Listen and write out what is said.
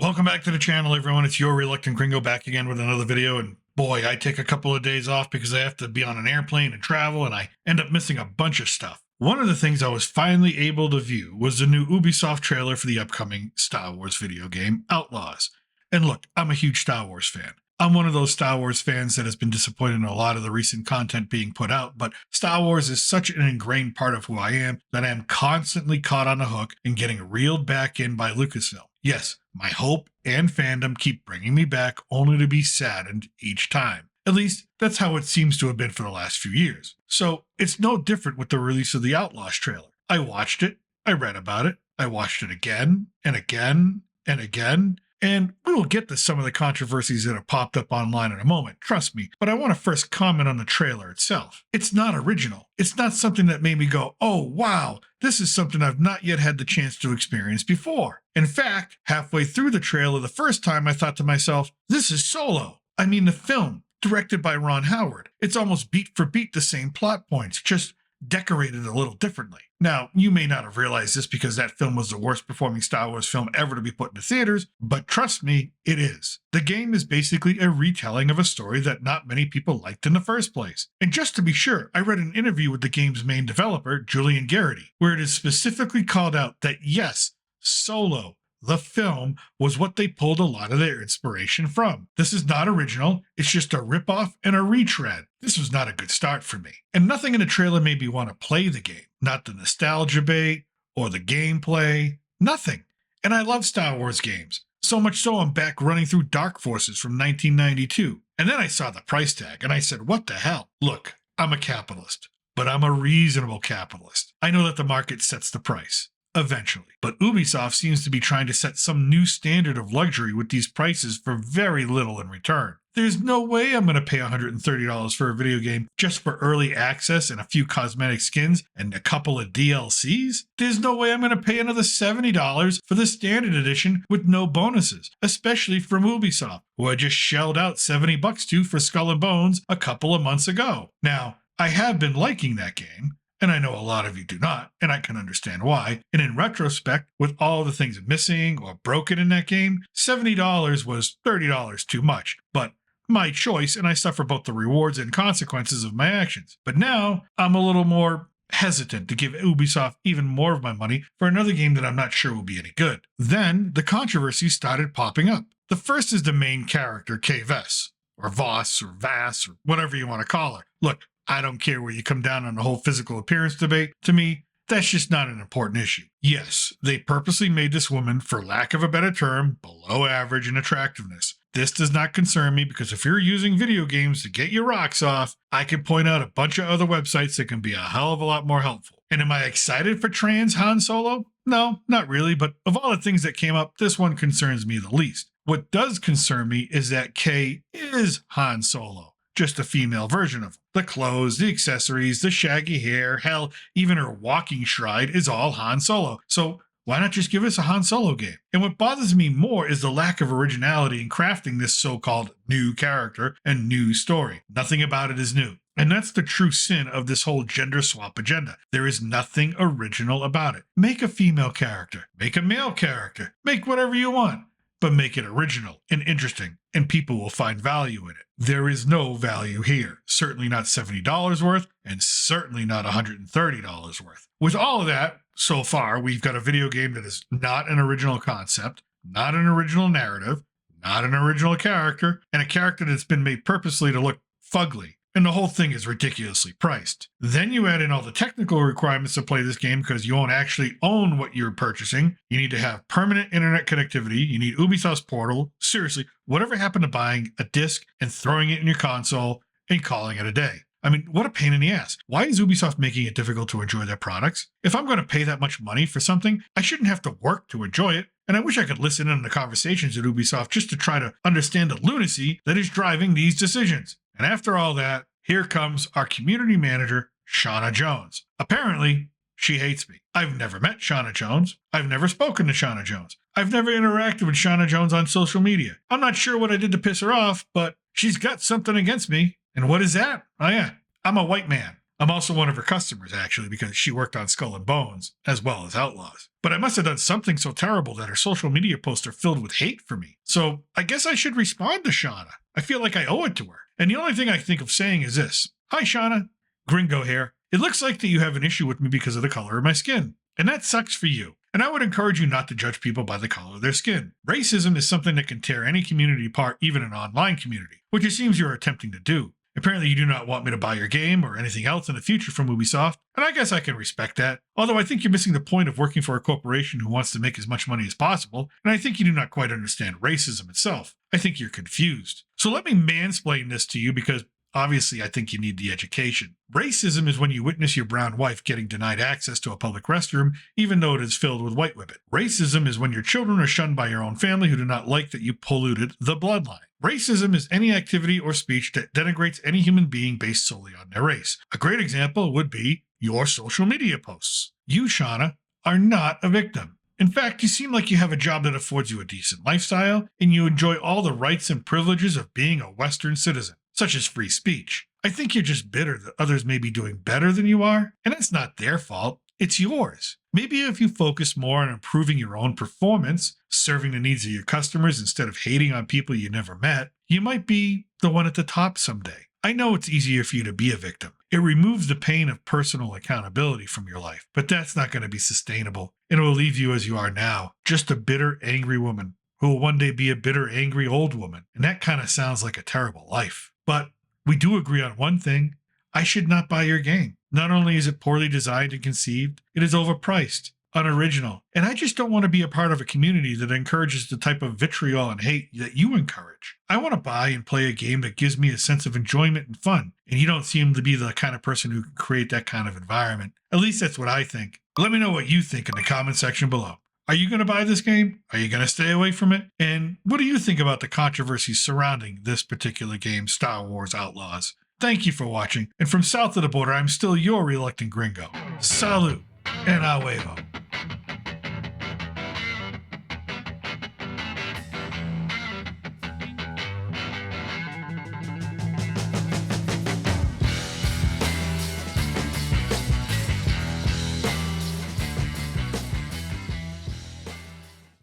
Welcome back to the channel, everyone. It's your Reluctant Gringo back again with another video. And boy, I take a couple of days off because I have to be on an airplane and travel, and I end up missing a bunch of stuff. One of the things I was finally able to view was the new Ubisoft trailer for the upcoming Star Wars video game, Outlaws. And look, I'm a huge Star Wars fan. I'm one of those Star Wars fans that has been disappointed in a lot of the recent content being put out, but Star Wars is such an ingrained part of who I am that I am constantly caught on a hook and getting reeled back in by Lucasfilm. Yes, my hope and fandom keep bringing me back only to be saddened each time. At least, that's how it seems to have been for the last few years. So, it's no different with the release of the Outlaws trailer. I watched it, I read about it, I watched it again, and again, and again, and we will get to some of the controversies that have popped up online in a moment, trust me, but I want to first comment on the trailer itself. It's not original. It's not something that made me go, oh wow, this is something I've not yet had the chance to experience before. In fact, halfway through the trailer the first time I thought to myself, this is Solo. I mean the film, directed by Ron Howard. It's almost beat for beat the same plot points, just decorated a little differently. Now, you may not have realized this because that film was the worst performing Star Wars film ever to be put into theaters, but trust me, it is. The game is basically a retelling of a story that not many people liked in the first place. And just to be sure, I read an interview with the game's main developer, Julian Garrity, where it is specifically called out that yes, Solo, the film, was what they pulled a lot of their inspiration from. This is not original, it's just a ripoff and a retread. This was not a good start for me. And nothing in the trailer made me want to play the game. Not the nostalgia bait, or the gameplay, nothing. And I love Star Wars games. So much so I'm back running through Dark Forces from 1992. And then I saw the price tag and I said, what the hell? Look, I'm a capitalist, but I'm a reasonable capitalist. I know that the market sets the price. Eventually. But Ubisoft seems to be trying to set some new standard of luxury with these prices for very little in return. There's no way I'm going to pay $130 for a video game just for early access and a few cosmetic skins and a couple of DLCs. There's no way I'm going to pay another $70 for the standard edition with no bonuses, especially from Ubisoft, who I just shelled out $70 to for Skull and Bones a couple of months ago. Now, I have been liking that game, and I know a lot of you do not, and I can understand why. And in retrospect, with all the things missing or broken in that game, $70 was $30 too much. But my choice, and I suffer both the rewards and consequences of my actions. But now, I'm a little more hesitant to give Ubisoft even more of my money for another game that I'm not sure will be any good. Then, the controversies started popping up. The first is the main character, Kay Vess, or Voss, or Vass, or whatever you want to call her. Look, I don't care where you come down on the whole physical appearance debate. To me, that's just not an important issue. Yes, they purposely made this woman, for lack of a better term, below average in attractiveness. This does not concern me because if you're using video games to get your rocks off, I can point out a bunch of other websites that can be a hell of a lot more helpful. And am I excited for trans Han Solo? No, not really, but of all the things that came up, this one concerns me the least. What does concern me is that Kay is Han Solo. Just a female version of him. The clothes, the accessories, the shaggy hair, hell, even her walking stride is all Han Solo. So why not just give us a Han Solo game? And what bothers me more is the lack of originality in crafting this so-called new character and new story. Nothing about it is new. And that's the true sin of this whole gender swap agenda. There is nothing original about it. Make a female character. Make a male character. Make whatever you want. But make it original and interesting, and people will find value in it. There is no value here. Certainly not $70 worth, and certainly not $130 worth. With all of that, so far, we've got a video game that is not an original concept, not an original narrative, not an original character, and a character that's been made purposely to look fugly. And the whole thing is ridiculously priced. Then you add in all the technical requirements to play this game because you won't actually own what you're purchasing. You need to have permanent internet connectivity. You need Ubisoft's portal. Seriously, whatever happened to buying a disc and throwing it in your console and calling it a day? I mean, what a pain in the ass. Why is Ubisoft making it difficult to enjoy their products? If I'm going to pay that much money for something, I shouldn't have to work to enjoy it. And I wish I could listen in on the conversations at Ubisoft just to try to understand the lunacy that is driving these decisions. And after all that, here comes our community manager, Shauna Jones. Apparently, she hates me. I've never met Shauna Jones. I've never spoken to Shauna Jones. I've never interacted with Shauna Jones on social media. I'm not sure what I did to piss her off, but she's got something against me. And what is that? Oh yeah, I'm a white man. I'm also one of her customers, actually, because she worked on Skull and Bones, as well as Outlaws. But I must have done something so terrible that her social media posts are filled with hate for me. So I guess I should respond to Shauna. I feel like I owe it to her. And the only thing I think of saying is this. Hi, Shauna. Gringo here. It looks like that you have an issue with me because of the color of my skin. And that sucks for you. And I would encourage you not to judge people by the color of their skin. Racism is something that can tear any community apart, even an online community, which it seems you're attempting to do. Apparently you do not want me to buy your game or anything else in the future from Ubisoft, and I guess I can respect that. Although I think you're missing the point of working for a corporation who wants to make as much money as possible, and I think you do not quite understand racism itself. I think you're confused. So let me mansplain this to you because obviously I think you need the education. Racism is when you witness your brown wife getting denied access to a public restroom, even though it is filled with white women. Racism is when your children are shunned by your own family who do not like that you polluted the bloodline. Racism is any activity or speech that denigrates any human being based solely on their race. A great example would be your social media posts. You, Shauna, are not a victim. In fact, you seem like you have a job that affords you a decent lifestyle, and you enjoy all the rights and privileges of being a Western citizen, such as free speech. I think you're just bitter that others may be doing better than you are, and it's not their fault. It's yours. Maybe if you focus more on improving your own performance, serving the needs of your customers instead of hating on people you never met, you might be the one at the top someday. I know it's easier for you to be a victim. It removes the pain of personal accountability from your life, but that's not going to be sustainable, and it will leave you as you are now, just a bitter, angry woman who will one day be a bitter, angry old woman, and that kind of sounds like a terrible life. But we do agree on one thing. I should not buy your game. Not only is it poorly designed and conceived, it is overpriced, unoriginal, and I just don't want to be a part of a community that encourages the type of vitriol and hate that you encourage. I want to buy and play a game that gives me a sense of enjoyment and fun, and you don't seem to be the kind of person who can create that kind of environment. At least that's what I think. Let me know what you think in the comment section below. Are you going to buy this game? Are you going to stay away from it? And what do you think about the controversies surrounding this particular game, Star Wars Outlaws? Thank you for watching, and from south of the border, I'm still your reluctant gringo. Salute, and a huevo.